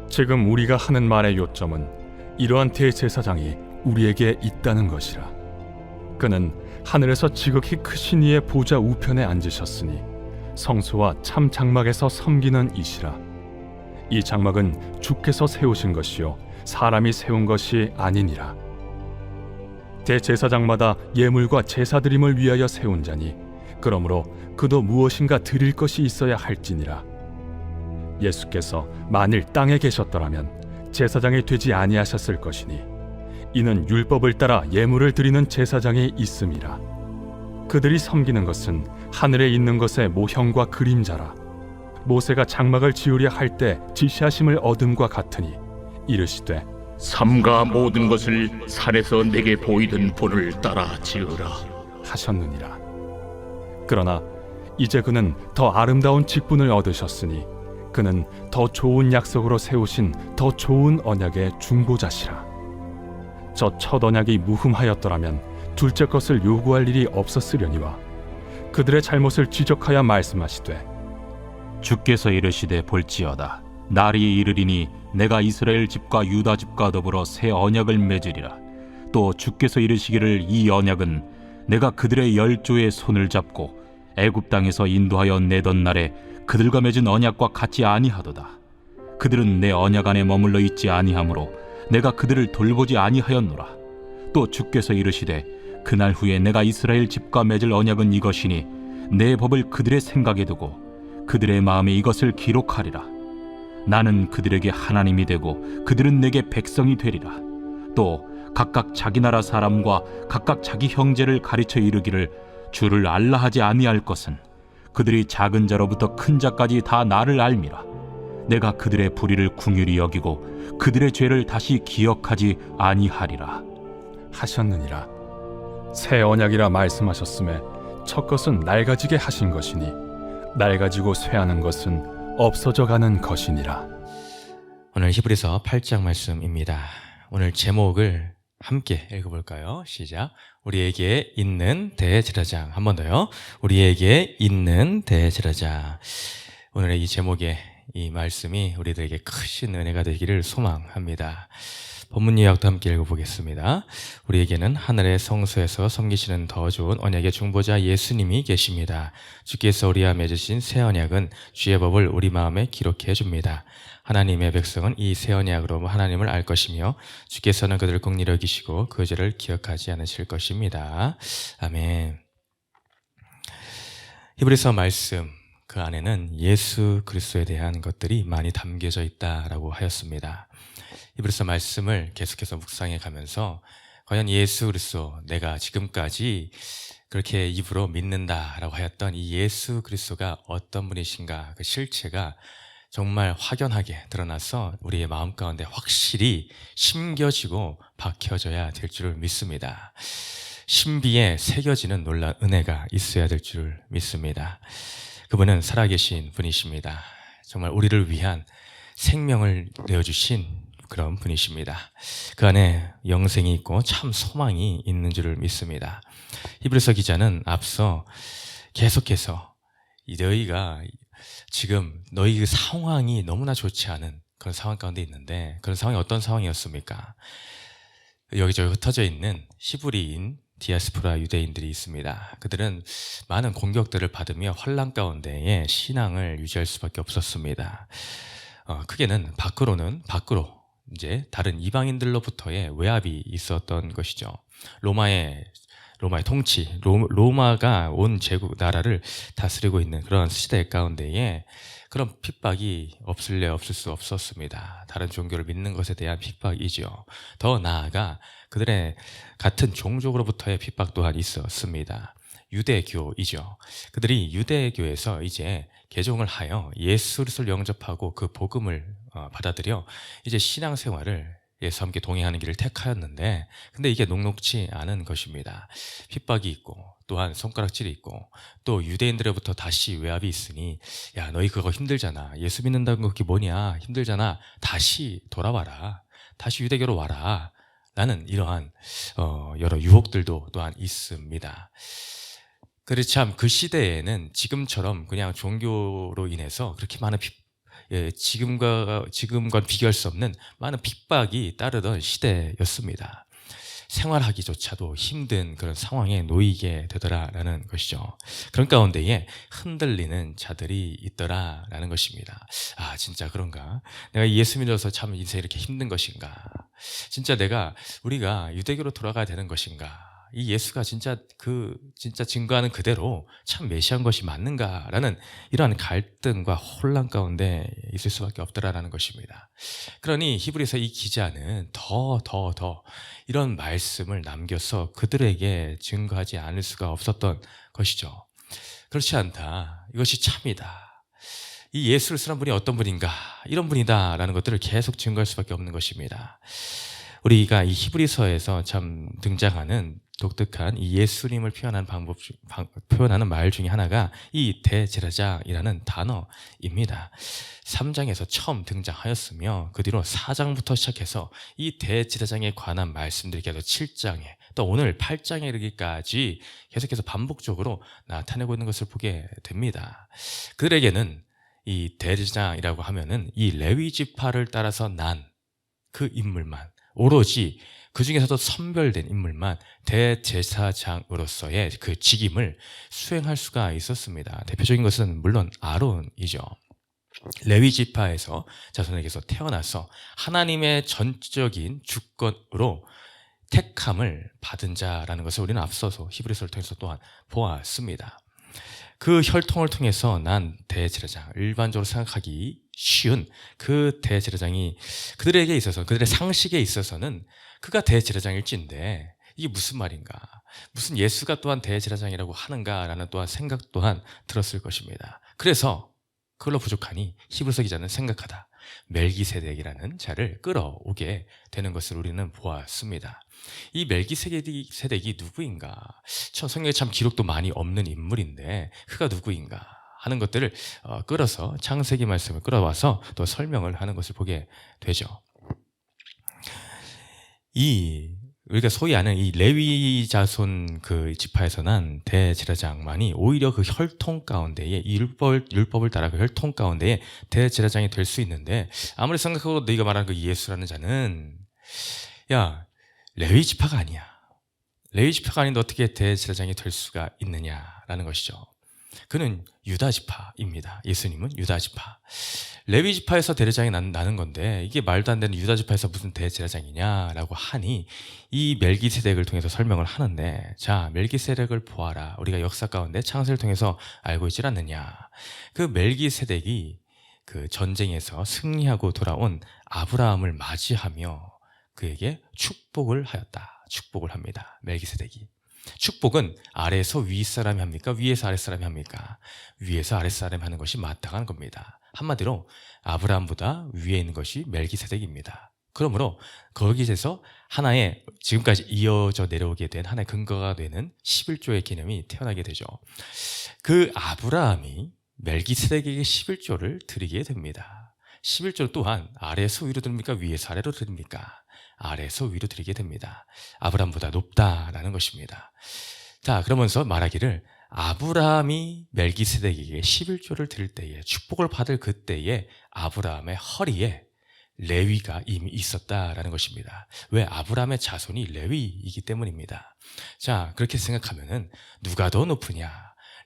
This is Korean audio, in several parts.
지금 우리가 하는 말의 요점은 이러한 대제사장이 우리에게 있다는 것이라. 그는 하늘에서 지극히 크신 이의 보좌 우편에 앉으셨으니 성소와 참 장막에서 섬기는 이시라. 이 장막은 주께서 세우신 것이요 사람이 세운 것이 아니니라. 대제사장마다 예물과 제사드림을 위하여 세운 자니 그러므로 그도 무엇인가 드릴 것이 있어야 할지니라. 예수께서 만일 땅에 계셨더라면 제사장이 되지 아니하셨을 것이니 이는 율법을 따라 예물을 드리는 제사장이 있음이라. 그들이 섬기는 것은 하늘에 있는 것의 모형과 그림자라. 모세가 장막을 지으려 할 때 지시하심을 얻음과 같으니 이르시되 삼가 모든 것을 산에서 내게 보이던 본을 따라 지으라 하셨느니라. 그러나 이제 그는 더 아름다운 직분을 얻으셨으니 그는 더 좋은 약속으로 세우신 더 좋은 언약의 중보자시라. 저 첫 언약이 무흠하였더라면 둘째 것을 요구할 일이 없었으려니와 그들의 잘못을 지적하여 말씀하시되 주께서 이르시되 볼지어다 날이 이르리니 내가 이스라엘 집과 유다 집과 더불어 새 언약을 맺으리라. 또 주께서 이르시기를 이 언약은 내가 그들의 열조의 손을 잡고 애굽 땅에서 인도하여 내던 날에 그들과 맺은 언약과 같지 아니하도다. 그들은 내 언약 안에 머물러 있지 아니하므로 내가 그들을 돌보지 아니하였노라. 또 주께서 이르시되 그날 후에 내가 이스라엘 집과 맺을 언약은 이것이니 내 법을 그들의 생각에 두고 그들의 마음에 이것을 기록하리라. 나는 그들에게 하나님이 되고 그들은 내게 백성이 되리라. 또 각각 자기 나라 사람과 각각 자기 형제를 가르쳐 이르기를 주를 알라 하지 아니할 것은 그들이 작은 자로부터 큰 자까지 다 나를 알미라. 내가 그들의 불의를 긍휼히 여기고 그들의 죄를 다시 기억하지 아니하리라 하셨느니라. 새 언약이라 말씀하셨음에 첫 것은 낡아지게 하신 것이니 낡아지고 쇠하는 것은 없어져 가는 것이니라. 오늘 히브리서 8장 말씀입니다. 오늘 제목을 함께 읽어볼까요? 시작. 우리에게 있는 대제사장. 한 번 더요. 우리에게 있는 대제사장. 오늘의 이 제목의 이 말씀이 우리들에게 크신 은혜가 되기를 소망합니다. 본문 요약도 함께 읽어보겠습니다. 우리에게는 하늘의 성소에서 섬기시는 더 좋은 언약의 중보자 예수님이 계십니다. 주께서 우리와 맺으신 새 언약은 주의 법을 우리 마음에 기록해 줍니다. 하나님의 백성은 이 새 언약으로 하나님을 알 것이며 주께서는 그들을 긍휼히 여기시고 그 죄를 기억하지 않으실 것입니다. 아멘. 히브리서 말씀 그 안에는 예수 그리스도에 대한 것들이 많이 담겨져 있다라고 하였습니다. 히브리서 말씀을 계속해서 묵상해 가면서 과연 예수 그리스도, 내가 지금까지 그렇게 입으로 믿는다라고 하였던 이 예수 그리스도가 어떤 분이신가, 그 실체가 정말 확연하게 드러나서 우리의 마음 가운데 확실히 심겨지고 박혀져야 될 줄 믿습니다. 신비에 새겨지는 놀라운 은혜가 있어야 될 줄 믿습니다. 그분은 살아계신 분이십니다. 정말 우리를 위한 생명을 내어주신 그런 분이십니다. 그 안에 영생이 있고 참 소망이 있는 줄을 믿습니다. 히브리서 기자는 앞서 계속해서 너희가 지금 너희 그 상황이 너무나 좋지 않은 그런 상황 가운데 있는데, 그런 상황이 어떤 상황이었습니까? 여기저기 흩어져 있는 히브리인 디아스포라 유대인들이 있습니다. 그들은 많은 공격들을 받으며 혼란 가운데에 신앙을 유지할 수밖에 없었습니다. 크게는 밖으로 이제 다른 이방인들로부터의 외압이 있었던 것이죠. 로마의 통치, 로마가 온 제국 나라를 다스리고 있는 그런 시대 가운데에 그런 핍박이 없을 수 없었습니다. 다른 종교를 믿는 것에 대한 핍박이죠. 더 나아가 그들의 같은 종족으로부터의 핍박 또한 있었습니다. 유대교이죠. 그들이 유대교에서 이제 개종을 하여 예수 그리스도를 영접하고 그 복음을 받아들여 이제 신앙생활을 예수와 함께 동행하는 길을 택하였는데, 근데 이게 녹록지 않은 것입니다. 핍박이 있고 또한 손가락질이 있고 또 유대인들로부터 다시 외압이 있으니, 야 너희 그거 힘들잖아, 예수 믿는다는 거 그게 뭐냐, 힘들잖아, 다시 돌아와라, 다시 유대교로 와라 라는 이러한 여러 유혹들도 또한 있습니다. 그렇지 참 그 시대에는 지금처럼 그냥 종교로 인해서 그렇게 많은 지금과 비교할 수 없는 많은 핍박이 따르던 시대였습니다. 생활하기조차도 힘든 그런 상황에 놓이게 되더라라는 것이죠. 그런 가운데에 흔들리는 자들이 있더라라는 것입니다. 아, 진짜 그런가? 내가 예수 믿어서 참 인생이 이렇게 힘든 것인가? 진짜 우리가 유대교로 돌아가야 되는 것인가? 이 예수가 진짜 증거하는 그대로 참 메시아인 것이 맞는가라는 이러한 갈등과 혼란 가운데 있을 수밖에 없더라라는 것입니다. 그러니 히브리서 이 기자는 더 이런 말씀을 남겨서 그들에게 증거하지 않을 수가 없었던 것이죠. 그렇지 않다. 이것이 참이다. 이 예수를 쓰는 분이 어떤 분인가? 이런 분이다라는 것들을 계속 증거할 수밖에 없는 것입니다. 우리가 이 히브리서에서 참 등장하는 독특한 이 예수님을 표현하는 말 중에 하나가 이 대제사장이라는 단어입니다. 3장에서 처음 등장하였으며 그 뒤로 4장부터 시작해서 이 대제사장에 관한 말씀들이 계속 7장에 또 오늘 8장에 이르기까지 계속해서 반복적으로 나타내고 있는 것을 보게 됩니다. 그들에게는 이 대제사장이라고 하면은 이 레위 지파를 따라서 난 그 인물만, 오로지 그 중에서도 선별된 인물만 대제사장으로서의 그 직임을 수행할 수가 있었습니다. 대표적인 것은 물론 아론이죠. 레위 지파에서 자손에게서 태어나서 하나님의 전적인 주권으로 택함을 받은 자라는 것을 우리는 앞서서 히브리서를 통해서 또한 보았습니다. 그 혈통을 통해서 난 대제사장, 일반적으로 생각하기 쉬운 그 대제사장이 그들에게 있어서, 그들의 상식에 있어서는 그가 대제사장일진데 이게 무슨 말인가? 무슨 예수가 또한 대제사장이라고 하는가라는 또한 생각 또한 들었을 것입니다. 그래서 그걸로 부족하니 히브리서 기자는 생각하다. 멜기세덱이라는 자를 끌어오게 되는 것을 우리는 보았습니다. 이 멜기세덱이 누구인가? 성경에 참 기록도 많이 없는 인물인데 그가 누구인가 하는 것들을 끌어서 창세기 말씀을 끌어와서 또 설명을 하는 것을 보게 되죠. 우리가 소위 아는 이 레위 자손 그 지파에서 난 대제사장만이 오히려 그 혈통 가운데에 율법을 따라 그 혈통 가운데에 대제사장이 될 수 있는데, 아무리 생각해도 너희가 말하는 그 예수라는 자는 레위 지파가 아니야. 레위 지파가 아닌데 어떻게 대제사장이 될 수가 있느냐라는 것이죠. 그는 유다 지파입니다. 예수님은 유다 지파. 레위 지파에서 대제사장이 나는 건데 이게 말도 안 되는 유다 지파에서 무슨 대제사장이냐라고 하니 이 멜기세덱을 통해서 설명을 하는데, 자, 멜기세덱을 보아라. 우리가 역사 가운데 창세를 통해서 알고 있지 않느냐. 그 멜기세덱이 그 전쟁에서 승리하고 돌아온 아브라함을 맞이하며 그에게 축복을 하였다. 축복을 합니다. 멜기세덱이. 축복은 아래에서 윗사람이 합니까? 위에서 아랫사람이 합니까? 위에서 아랫사람이 하는 것이 마땅한 겁니다. 한마디로 아브라함보다 위에 있는 것이 멜기세덱입니다. 그러므로 거기에서 하나의 지금까지 이어져 내려오게 된 하나의 근거가 되는 11조의 개념이 태어나게 되죠. 그 아브라함이 멜기세덱에게 11조를 드리게 됩니다. 11조 또한 아래에서 위로 드립니까? 위에서 아래로 드립니까? 아래에서 위로 드리게 됩니다. 아브라함보다 높다라는 것입니다. 자, 그러면서 말하기를 아브라함이 멜기세덱에게 11조를 드릴 때에, 축복을 받을 그때에 아브라함의 허리에 레위가 이미 있었다라는 것입니다. 왜? 아브라함의 자손이 레위이기 때문입니다. 자, 그렇게 생각하면은 누가 더 높으냐?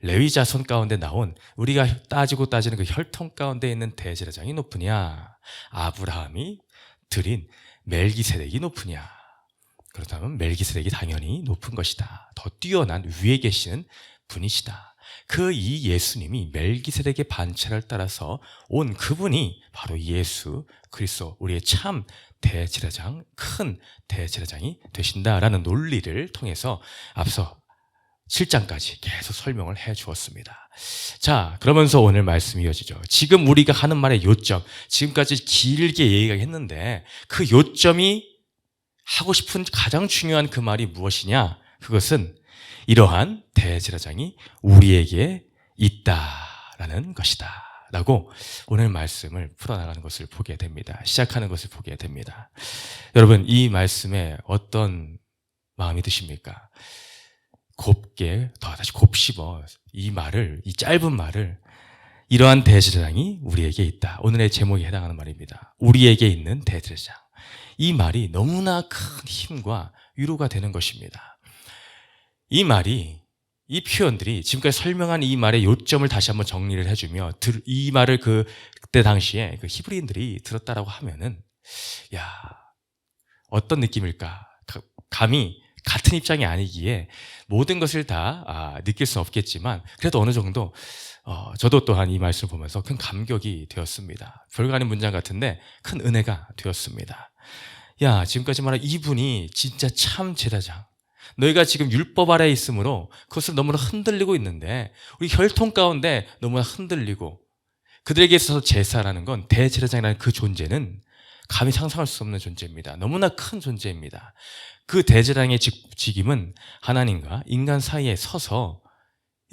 레위 자손 가운데 나온, 우리가 따지는 그 혈통 가운데 있는 대제사장이 높으냐? 아브라함이 드린 멜기세덱이 높으냐? 그렇다면 멜기세덱이 당연히 높은 것이다. 더 뛰어난 위에 계시는 분이시다. 그 이 예수님이 멜기세덱의 반차를 따라서 온 그분이 바로 예수 그리스도, 우리의 참 대제사장, 큰 대제사장이 되신다라는 논리를 통해서 앞서 7장까지 계속 설명을 해 주었습니다. 자, 그러면서 오늘 말씀이 이어지죠. 지금 우리가 하는 말의 요점, 지금까지 길게 얘기했는데 그 요점이 하고 싶은 가장 중요한 그 말이 무엇이냐? 그것은 이러한 대제사장이 우리에게 있다라는 것이다 라고 오늘 말씀을 풀어나가는 것을 보게 됩니다. 시작하는 것을 보게 됩니다. 여러분, 이 말씀에 어떤 마음이 드십니까? 곱게, 다시 곱씹어 이 짧은 말을 이러한 대제사장이 우리에게 있다. 오늘의 제목에 해당하는 말입니다. 우리에게 있는 대제사장. 이 말이 너무나 큰 힘과 위로가 되는 것입니다. 이 말이, 이 표현들이 지금까지 설명한 이 말의 요점을 다시 한번 정리를 해주며 이 말을 그때 당시에 그 히브리인들이 들었다라고 하면은 야, 어떤 느낌일까? 감히 같은 입장이 아니기에 모든 것을 다 느낄 수 없겠지만 그래도 어느 정도 저도 또한 이 말씀을 보면서 큰 감격이 되었습니다. 별거 아닌 문장 같은데 큰 은혜가 되었습니다. 야, 지금까지 말한 이분이 진짜 참 제사장. 너희가 지금 율법 아래에 있으므로 그것을 너무나 흔들리고 있는데 우리 혈통 가운데 너무나 흔들리고 그들에게 있어서 제사라는 건 대제사장이라는 그 존재는 감히 상상할 수 없는 존재입니다. 너무나 큰 존재입니다. 그 대제사장의 직임은 하나님과 인간 사이에 서서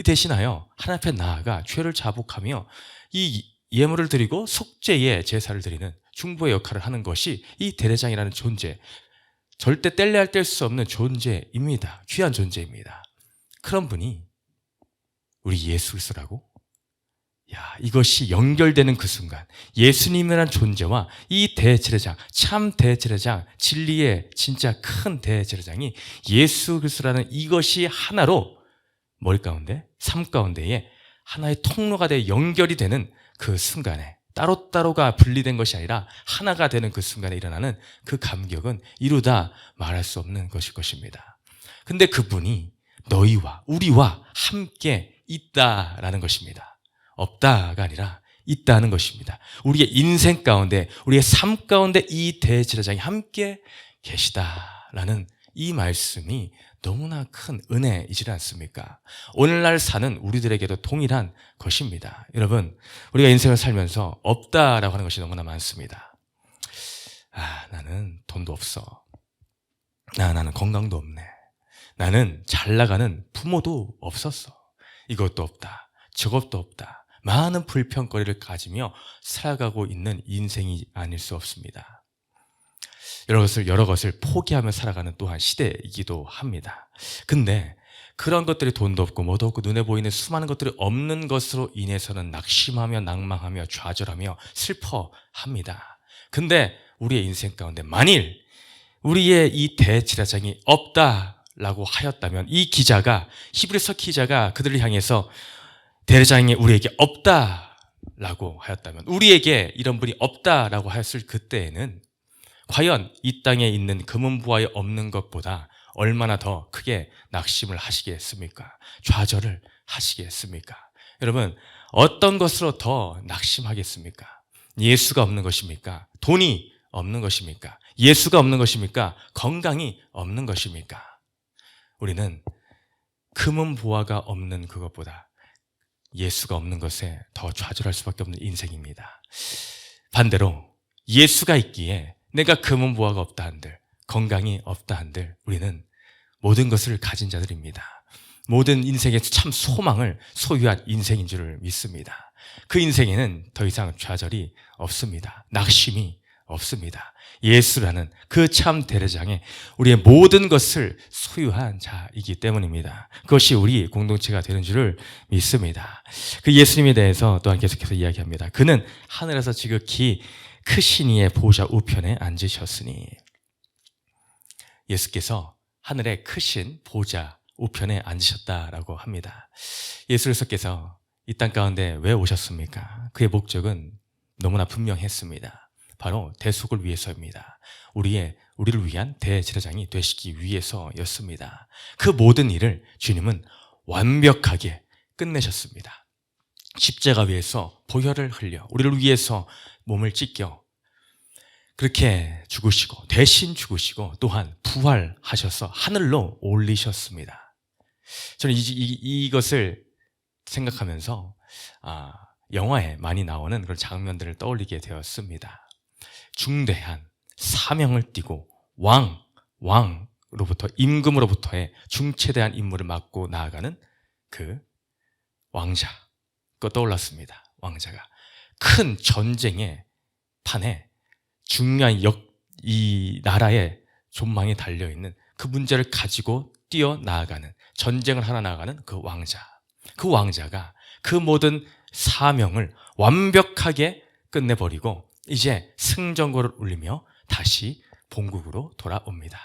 대신하여 하나님 앞에 나아가 죄를 자복하며 이 예물을 드리고 속죄의 제사를 드리는 중보의 역할을 하는 것이 이 대제사장이라는 존재, 절대 뗄래야 뗄 수 없는 존재입니다. 귀한 존재입니다. 그런 분이 우리 예수 그리스도라고? 야, 이것이 연결되는 그 순간 예수님이라는 존재와 이 대제사장, 참 대제사장, 진리의 진짜 큰 대제사장이 예수 그리스도라는 이것이 하나로 머리 가운데, 삶 가운데에 하나의 통로가 되어 연결이 되는 그 순간에 따로따로가 분리된 것이 아니라 하나가 되는 그 순간에 일어나는 그 감격은 이루다 말할 수 없는 것일 것입니다. 근데 그분이 너희와 우리와 함께 있다라는 것입니다. 없다가 아니라 있다는 것입니다. 우리의 인생 가운데, 우리의 삶 가운데 이 대제사장이 함께 계시다라는 이 말씀이 너무나 큰 은혜이지 않습니까? 오늘날 사는 우리들에게도 동일한 것입니다. 여러분, 우리가 인생을 살면서 없다라고 하는 것이 너무나 많습니다. 나는 돈도 없어. 나는 건강도 없네. 나는 잘 나가는 부모도 없었어. 이것도 없다. 저것도 없다. 많은 불평거리를 가지며 살아가고 있는 인생이 아닐 수 없습니다. 여러 것을 포기하며 살아가는 또한 시대이기도 합니다. 근데 그런 것들이 돈도 없고 뭐도 없고 눈에 보이는 수많은 것들이 없는 것으로 인해서는 낙심하며 낭망하며 좌절하며 슬퍼합니다. 근데 우리의 인생 가운데 만일 우리의 이 대제사장이 없다라고 하였다면 이 기자가, 히브리서 기자가 그들을 향해서 대제사장이 우리에게 없다라고 하였다면, 우리에게 이런 분이 없다라고 하였을 그때에는 과연 이 땅에 있는 금은부화에 없는 것보다 얼마나 더 크게 낙심을 하시겠습니까? 좌절을 하시겠습니까? 여러분, 어떤 것으로 더 낙심하겠습니까? 예수가 없는 것입니까? 돈이 없는 것입니까? 예수가 없는 것입니까? 건강이 없는 것입니까? 우리는 금은부화가 없는 그것보다 예수가 없는 것에 더 좌절할 수밖에 없는 인생입니다. 반대로 예수가 있기에 내가 금은부화가 없다 한들, 건강이 없다 한들 우리는 모든 것을 가진 자들입니다. 모든 인생에서 참 소망을 소유한 인생인 줄을 믿습니다. 그 인생에는 더 이상 좌절이 없습니다. 낙심이 없습니다. 예수라는 그 참 대제사장에 우리의 모든 것을 소유한 자이기 때문입니다. 그것이 우리 공동체가 되는 줄을 믿습니다. 그 예수님에 대해서 또한 계속해서 이야기합니다. 그는 하늘에서 지극히 크신 이의 보좌 우편에 앉으셨으니, 예수께서 하늘에 크신 보좌 우편에 앉으셨다라고 합니다. 예수 그리스도께서 이 땅 가운데 왜 오셨습니까? 그의 목적은 너무나 분명했습니다. 바로 대속을 위해서입니다. 우리를 위한 대제사장이 되시기 위해서였습니다. 그 모든 일을 주님은 완벽하게 끝내셨습니다. 십자가 위에서 보혈을 흘려 우리를 위해서 몸을 찢겨 그렇게 죽으시고, 대신 죽으시고, 또한 부활하셔서 하늘로 올리셨습니다. 저는 이것을 생각하면서 영화에 많이 나오는 그런 장면들을 떠올리게 되었습니다. 중대한 사명을 띠고 왕으로부터, 임금으로부터의 중체대한 임무를 맡고 나아가는 그 왕자, 그거 떠올랐습니다. 왕자가 큰 전쟁의 판에 중요한 이 나라의 존망이 달려있는 그 문제를 가지고 뛰어나아가는, 전쟁을 하러 나아가는 그 왕자. 그 왕자가 그 모든 사명을 완벽하게 끝내버리고 이제 승전거를 울리며 다시 본국으로 돌아옵니다.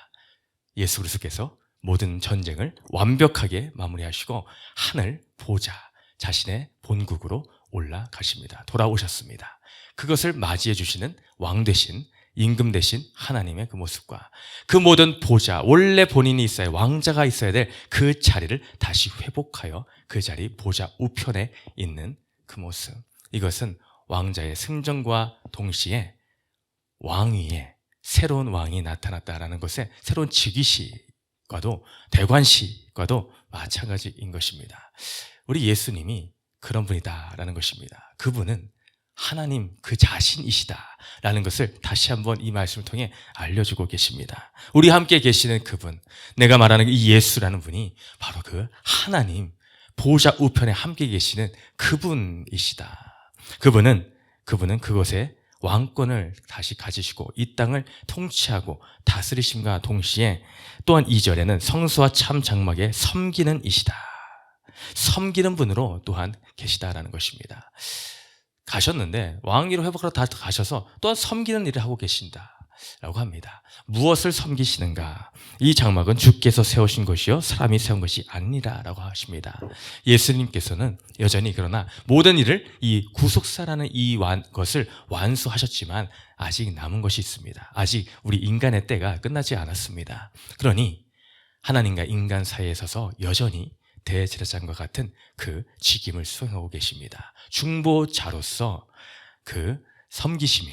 예수 그리스도께서 모든 전쟁을 완벽하게 마무리하시고 하늘 보좌 자신의 본국으로 올라가십니다. 돌아오셨습니다. 그것을 맞이해 주시는 왕 되신 임금 되신 하나님의 그 모습과 그 모든 보좌, 원래 본인이 있어야 왕자가 있어야 될 그 자리를 다시 회복하여 그 자리 보좌 우편에 있는 그 모습, 이것은 왕자의 승전과 동시에 왕위에 새로운 왕이 나타났다라는 것에 새로운 즉위시과도 대관시과도 마찬가지인 것입니다. 우리 예수님이 그런 분이다라는 것입니다. 그분은 하나님 그 자신이시다라는 것을 다시 한번 이 말씀을 통해 알려주고 계십니다. 우리 함께 계시는 그분, 내가 말하는 이 예수라는 분이 바로 그 하나님 보좌 우편에 함께 계시는 그분이시다. 그분은 그곳에 왕권을 다시 가지시고 이 땅을 통치하고 다스리심과 동시에 또한 2절에는 성수와 참 장막에 섬기는 이시다. 섬기는 분으로 또한 계시다라는 것입니다. 가셨는데 왕위로 회복하러 다 가셔서 또한 섬기는 일을 하고 계신다라고 합니다. 무엇을 섬기시는가? 이 장막은 주께서 세우신 것이요 사람이 세운 것이 아니라라고 하십니다. 예수님께서는 여전히 그러나 모든 일을 이 구속사라는 이 것을 완수하셨지만 아직 남은 것이 있습니다. 아직 우리 인간의 때가 끝나지 않았습니다. 그러니 하나님과 인간 사이에 서서 여전히 대제사장과 같은 그 직임을 수행하고 계십니다. 중보자로서 그 섬기시며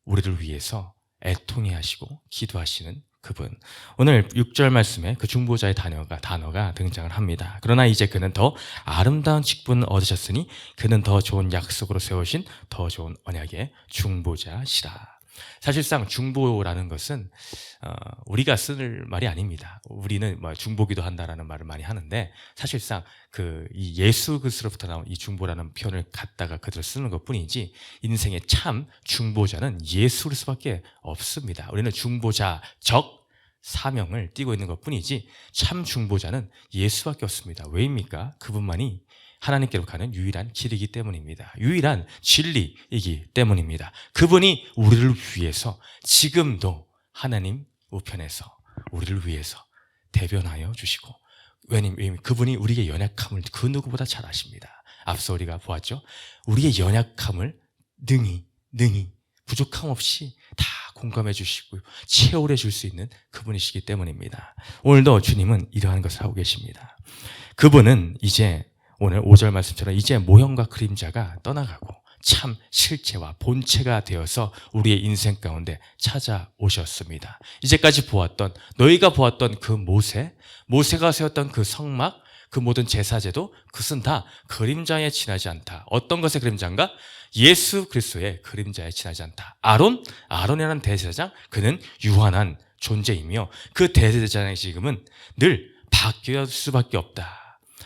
우리를 위해서 애통해 하시고 기도하시는 그분. 오늘 6절 말씀에 그 중보자의 단어가 등장을 합니다. 그러나 이제 그는 더 아름다운 직분을 얻으셨으니 그는 더 좋은 약속으로 세우신 더 좋은 언약의 중보자시라. 사실상 중보라는 것은 우리가 쓰는 말이 아닙니다. 우리는 중보기도 한다라는 말을 많이 하는데 사실상 이 예수 그리스도로부터 나온 이 중보라는 표현을 갖다가 그대로 쓰는 것뿐이지 인생의 참 중보자는 예수 그리스도밖에 없습니다. 우리는 중보자적 사명을 띠고 있는 것뿐이지 참 중보자는 예수밖에 없습니다. 왜입니까? 그분만이 하나님께로 가는 유일한 길이기 때문입니다. 유일한 진리이기 때문입니다. 그분이 우리를 위해서 지금도 하나님 우편에서 우리를 위해서 대변하여 주시고, 왜냐하면 그분이 우리의 연약함을 그 누구보다 잘 아십니다. 앞서 우리가 보았죠. 우리의 연약함을 능히 부족함 없이 다 공감해 주시고 채워내 줄 수 있는 그분이시기 때문입니다. 오늘도 주님은 이러한 것을 하고 계십니다. 그분은 이제 오늘 5절 말씀처럼 이제 모형과 그림자가 떠나가고 참 실체와 본체가 되어서 우리의 인생 가운데 찾아오셨습니다. 이제까지 너희가 보았던 그 모세가 세웠던 그 성막, 그 모든 제사제도 그것은 다 그림자에 지나지 않다. 어떤 것의 그림자인가? 예수 그리스도의 그림자에 지나지 않다. 아론이라는 대제사장, 그는 유한한 존재이며 그 대제사장의 지금은 늘 바뀔 수밖에 없다.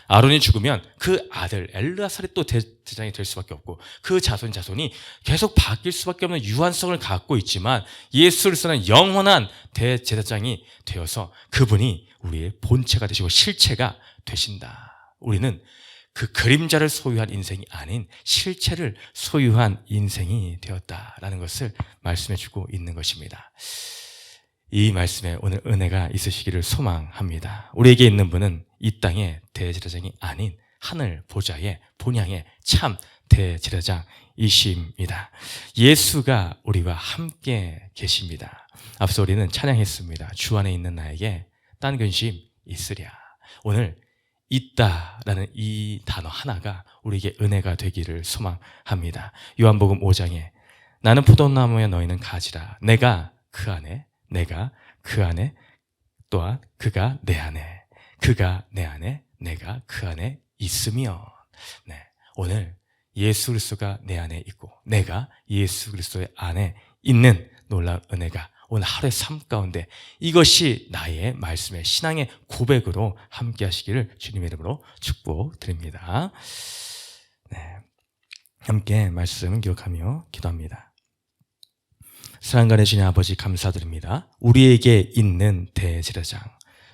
아론이 죽으면 그 아들 엘르아살이 또 대제사장이 될 수밖에 없고 그 자손이 계속 바뀔 수밖에 없는 유한성을 갖고 있지만 예수 그리스도는 영원한 대제사장이 되어서 그분이 우리의 본체가 되시고 실체가 되신다. 우리는 그 그림자를 소유한 인생이 아닌 실체를 소유한 인생이 되었다라는 것을 말씀해 주고 있는 것입니다. 이 말씀에 오늘 은혜가 있으시기를 소망합니다. 우리에게 있는 분은 이 땅의 대제사장이 아닌 하늘 보좌의 본향의 참 대제사장이십니다. 예수가 우리와 함께 계십니다. 앞서 우리는 찬양했습니다. 주 안에 있는 나에게 딴 근심 있으랴. 오늘 있다라는 이 단어 하나가 우리에게 은혜가 되기를 소망합니다. 요한복음 5장에 나는 포도나무에 너희는 가지라. 내가 그 안에 또한 그가 내 안에 내가 그 안에 있으면, 오늘 예수 그리스도가 내 안에 있고 내가 예수 그리스도의 안에 있는 놀라운 은혜가 오늘 하루의 삶 가운데 이것이 나의 말씀의 신앙의 고백으로 함께 하시기를 주님의 이름으로 축복드립니다. 함께 말씀 기억하며 기도합니다. 사랑하는 주님 아버지 감사드립니다. 우리에게 있는 대제사장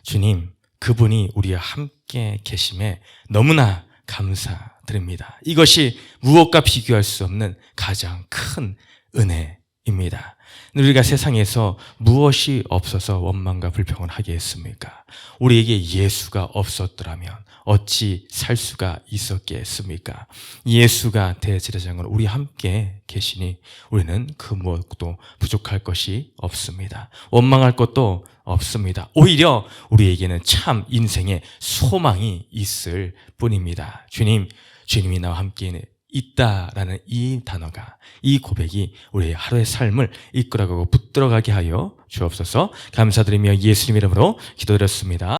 주님, 그분이 우리와 함께 계심에 너무나 감사드립니다. 드립니다. 이것이 무엇과 비교할 수 없는 가장 큰 은혜입니다. 우리가 세상에서 무엇이 없어서 원망과 불평을 하게 했습니까? 우리에게 예수가 없었더라면 어찌 살 수가 있었겠습니까? 예수가 대제사장으로 우리 함께 계시니 우리는 그 무엇도 부족할 것이 없습니다. 원망할 것도 없습니다. 오히려 우리에게는 참 인생의 소망이 있을 뿐입니다. 주님이 나와 함께 있다라는 이 단어가, 이 고백이 우리의 하루의 삶을 이끌어가고 붙들어가게 하여 주옵소서. 감사드리며 예수님 이름으로 기도드렸습니다.